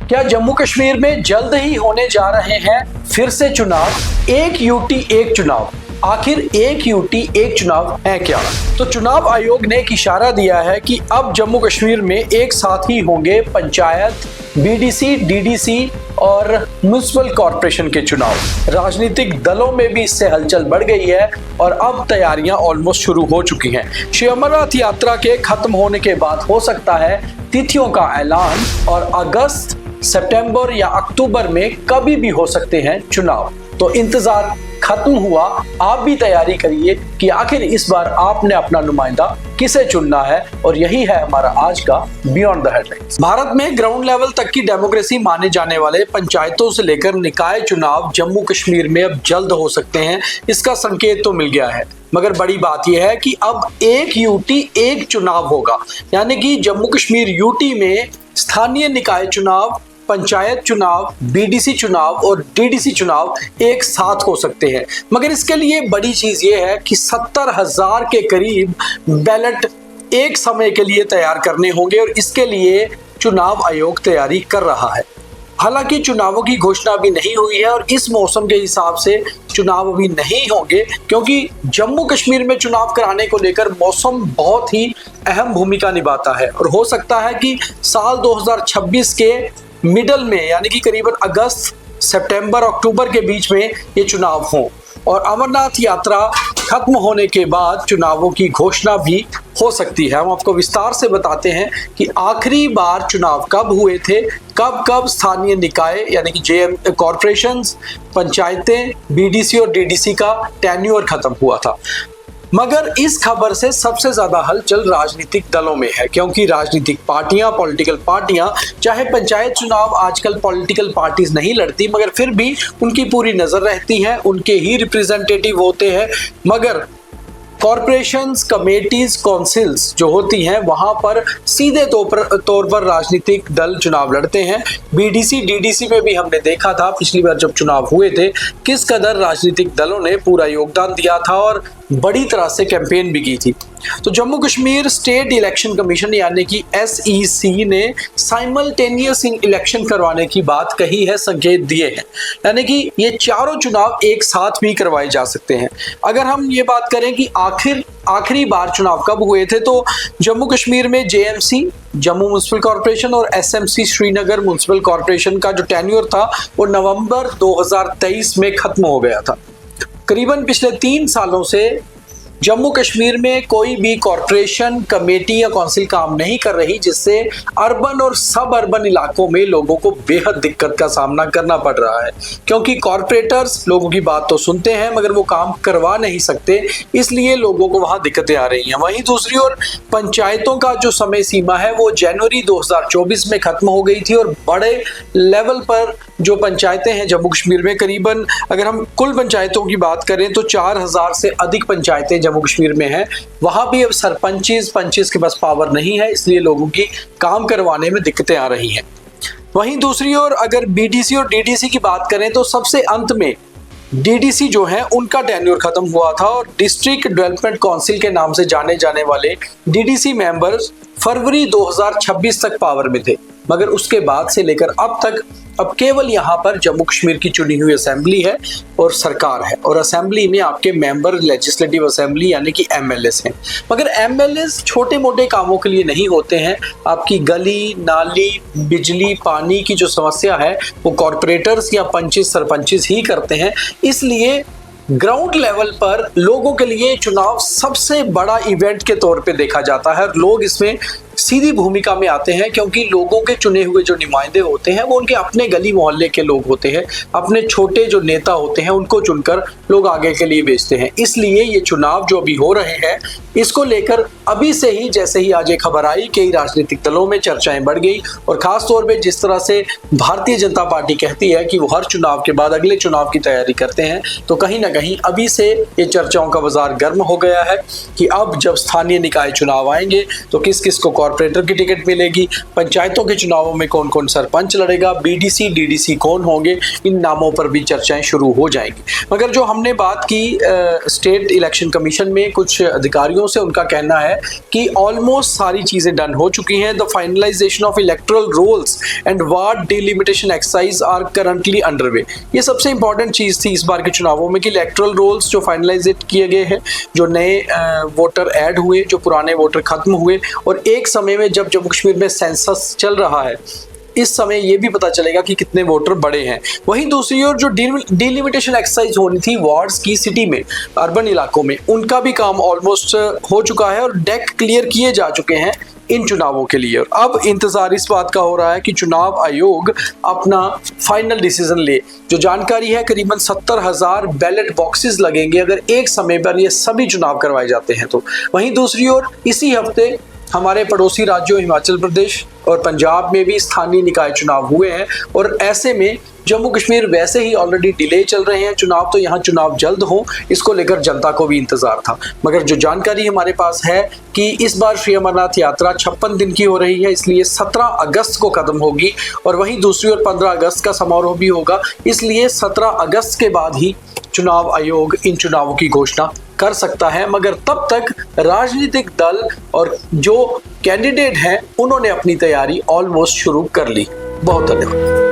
क्या जम्मू कश्मीर में जल्द ही होने जा रहे हैं फिर से चुनाव? एक यूटी एक चुनाव, आखिर एक यूटी एक चुनाव है क्या? तो चुनाव आयोग ने एक इशारा दिया है कि अब जम्मू कश्मीर में एक साथ ही होंगे पंचायत, बीडीसी, डीडीसी और म्युनिसिपल कॉरपोरेशन के चुनाव। राजनीतिक दलों में भी इससे हलचल बढ़ गई है और अब तैयारियां ऑलमोस्ट शुरू हो चुकी हैं। श्री अमरनाथ यात्रा के खत्म होने के बाद हो सकता है तिथियों का ऐलान और अगस्त, सितंबर या अक्टूबर में कभी भी हो सकते हैं चुनाव। तो इंतजार खत्म हुआ, आप भी तैयारी करिए कि आखिर इस बार आपने अपना नुमाइंदा किसे चुनना है। और यही है हमारा आज का बियॉन्ड द हेडलाइंस। भारत में ग्राउंड लेवल तक की डेमोक्रेसी माने जाने वाले पंचायतों से लेकर निकाय चुनाव जम्मू कश्मीर में अब जल्द हो सकते हैं, इसका संकेत तो मिल गया है। मगर बड़ी बात यह है कि अब एक यूटी एक चुनाव होगा, यानी कि जम्मू कश्मीर यूटी में स्थानीय निकाय चुनाव, पंचायत चुनाव, बीडीसी चुनाव और डीडीसी चुनाव एक साथ हो सकते हैं। मगर इसके लिए बड़ी चीज ये है कि 70,000 के करीब बैलेट एक समय के लिए तैयार करने होंगे और इसके लिए चुनाव आयोग तैयारी कर रहा है। हालांकि चुनावों की घोषणा अभी नहीं हुई है और इस मौसम के हिसाब से चुनाव अभी नहीं होंगे, क्योंकि जम्मू कश्मीर में चुनाव कराने को लेकर मौसम बहुत ही अहम भूमिका निभाता है और हो सकता है कि साल 2026 के मिडल में, यानी कि करीबन अगस्त, सितंबर, अक्टूबर के बीच में ये चुनाव हों और अमरनाथ यात्रा खत्म होने के बाद चुनावों की घोषणा भी हो सकती है। हम आपको विस्तार से बताते हैं कि आखिरी बार चुनाव कब हुए थे, कब स्थानीय निकाय यानी कि जेएम कॉरपोरेशंस, पंचायतें, बीडीसी और डीडीसी का टेन्योर खत्म हुआ था। मगर इस खबर से सबसे ज्यादा हलचल राजनीतिक दलों में है, क्योंकि राजनीतिक पार्टियां, पॉलिटिकल पार्टियां, चाहे पंचायत चुनाव आजकल पॉलिटिकल पार्टीज नहीं लड़ती, मगर फिर भी उनकी पूरी नजर रहती है, उनके ही रिप्रेजेंटेटिव होते हैं। मगर कॉरपोरेशंस, कमेटीज, काउंसिल्स जो होती हैं वहां पर सीधे तौर पर राजनीतिक दल चुनाव लड़ते हैं। बीडीसी, डीडीसी में भी हमने देखा था पिछली बार जब चुनाव हुए थे किस कदर राजनीतिक दलों ने पूरा योगदान दिया था और बड़ी तरह से कैंपेन भी की थी। तो Jammu Kashmir state election commission यानी कि SEC ने साइमल्टेनियस इलेक्शन करवाने की बात कही है, संकेत दिए हैं, यानी कि ये चारों चुनाव एक साथ भी करवाए जा सकते हैं। अगर हम ये बात करें कि आखिरी बार चुनाव कब हुए थे, तो जम्मू कश्मीर में JMC, जम्मू म्युनिसिपल कॉरपोरेशन और SMC श्रीनगर म्युनिसिपल कॉरपोरेशन का जो टेन्योर था वो नवंबर 2023 में खत्म हो गया था। करीबन पिछले 3 सालों से जम्मू कश्मीर में कोई भी कॉरपोरेशन, कमेटी या काउंसिल काम नहीं कर रही, जिससे अर्बन और सब अर्बन इलाकों में लोगों को बेहद दिक्कत का सामना करना पड़ रहा है, क्योंकि कॉरपोरेटर्स लोगों की बात तो सुनते हैं मगर वो काम करवा नहीं सकते, इसलिए लोगों को वहां दिक्कतें आ रही हैं। वहीं दूसरी ओर पंचायतों का जो समय सीमा है वो जनवरी 2024 में खत्म हो गई थी और बड़े लेवल पर जो पंचायतें हैं जम्मू कश्मीर में, करीबन अगर हम कुल पंचायतों की बात करें तो 4000 से अधिक पंचायतें जम्मू कश्मीर में हैं। वहां भी अब पंचिस के पास पावर नहीं है, इसलिए लोगों की काम करवाने में दिक्कतें आ रही हैं। वहीं दूसरी ओर अगर बीडीसी और डीडीसी की बात करें तो सबसे अंत में डीडीसी जो है उनका टेन्योर खत्म हुआ था और डिस्ट्रिक्ट डेवलपमेंट काउंसिल के नाम से जाने जाने वाले डीडीसी मेंबर्स फरवरी 2026 तक पावर में थे। मगर उसके बाद से लेकर अब तक अब केवल यहाँ पर जम्मू कश्मीर की चुनी हुई असेंबली है और सरकार है, और असेंबली में आपके मेंबर लेजिस्लेटिव असेंबली यानी कि MLAs हैं। मगर MLAs छोटे मोटे कामों के लिए नहीं होते हैं। आपकी गली, नाली, बिजली, पानी की जो समस्या है वो कॉरपोरेटर्स या पंचिस, सरपंचिस ही करते हैं। इसलिए ग्राउंड लेवल पर लोगों के लिए चुनाव सबसे बड़ा इवेंट के तौर पे देखा जाता है और लोग इसमें सीधी भूमिका में आते हैं, क्योंकि लोगों के चुने हुए जो नुमाइंदे होते हैं वो उनके अपने गली मोहल्ले के लोग होते हैं, अपने छोटे जो नेता होते हैं उनको चुनकर लोग आगे के लिए भेजते हैं। इसलिए ये चुनाव जो अभी हो रहे हैं इसको लेकर अभी से ही, जैसे ही आज ये खबर आई, कई राजनीतिक दलों में चर्चाएं बढ़ गई और खास तौर पे जिस तरह से भारतीय जनता पार्टी कहती है कि वो हर चुनाव के बाद अगले चुनाव की तैयारी करते हैं, तो कहीं ना कहीं अभी से ये चर्चाओं का बाजार गर्म हो गया है कि अब जब स्थानीय निकाय चुनाव आएंगे तो किस किस को कॉरपोरेटर की टिकट मिलेगी, पंचायतों के चुनावों में कौन कौन सरपंच लड़ेगा, बीडीसी डीडीसी कौन होंगे, इन नामों पर भी चर्चाएं शुरू हो जाएंगी। मगर जो हमने बात की स्टेट इलेक्शन कमीशन में कुछ अधिकारियों से, उनका कहना है कि ऑलमोस्ट सारी चीज़ें डन हो चुकी हैं। The finalisation of electoral rolls and ward delimitation exercise are currently underway. ये सबसे इंपॉर्टेंट चीज़ थी इस बार के चुनावों में कि इलेक्टोरल रोल्स जो फाइनलाइज किए गए हैं, जो नए वोटर ऐड हुए, जो पुराने वोटर खत्म हुए, और एक समय में जब जम्मू कश्मीर में सेंसस चल रहा है, इस समय ये भी पता चलेगा कि कितने वोटर बड़े हैं। वहीं दूसरी ओर जो डिलिमिटेशन एक्सरसाइज होनी थी वार्ड्स की सिटी में, अर्बन इलाकों में, उनका भी काम ऑलमोस्ट हो चुका है और डेक क्लियर किए जा चुके हैं इन चुनावों के लिए। अब इंतजार इस बात का हो रहा है कि चुनाव आयोग अपना फाइनल डिसीजन ले। जो जानकारी है, करीबन 70,000 बैलेट बॉक्सेस लगेंगे अगर एक समय पर ये सभी चुनाव करवाए जाते हैं तो। वहीं दूसरी ओर इसी हफ्ते हमारे पड़ोसी राज्यों हिमाचल प्रदेश और पंजाब में भी स्थानीय निकाय चुनाव हुए हैं, और ऐसे में जम्मू कश्मीर वैसे ही ऑलरेडी डिले चल रहे हैं चुनाव, तो यहाँ चुनाव जल्द हो, इसको लेकर जनता को भी इंतजार था। मगर जो जानकारी हमारे पास है कि इस बार श्री अमरनाथ यात्रा 56 दिन की हो रही है, इसलिए 17 अगस्त को खत्म होगी, और वहीं दूसरी ओर 15 अगस्त का समारोह भी होगा, इसलिए 17 अगस्त के बाद ही चुनाव आयोग इन चुनावों की घोषणा कर सकता है। मगर तब तक राजनीतिक दल और जो कैंडिडेट हैं उन्होंने अपनी तैयारी ऑलमोस्ट शुरू कर ली। बहुत धन्यवाद।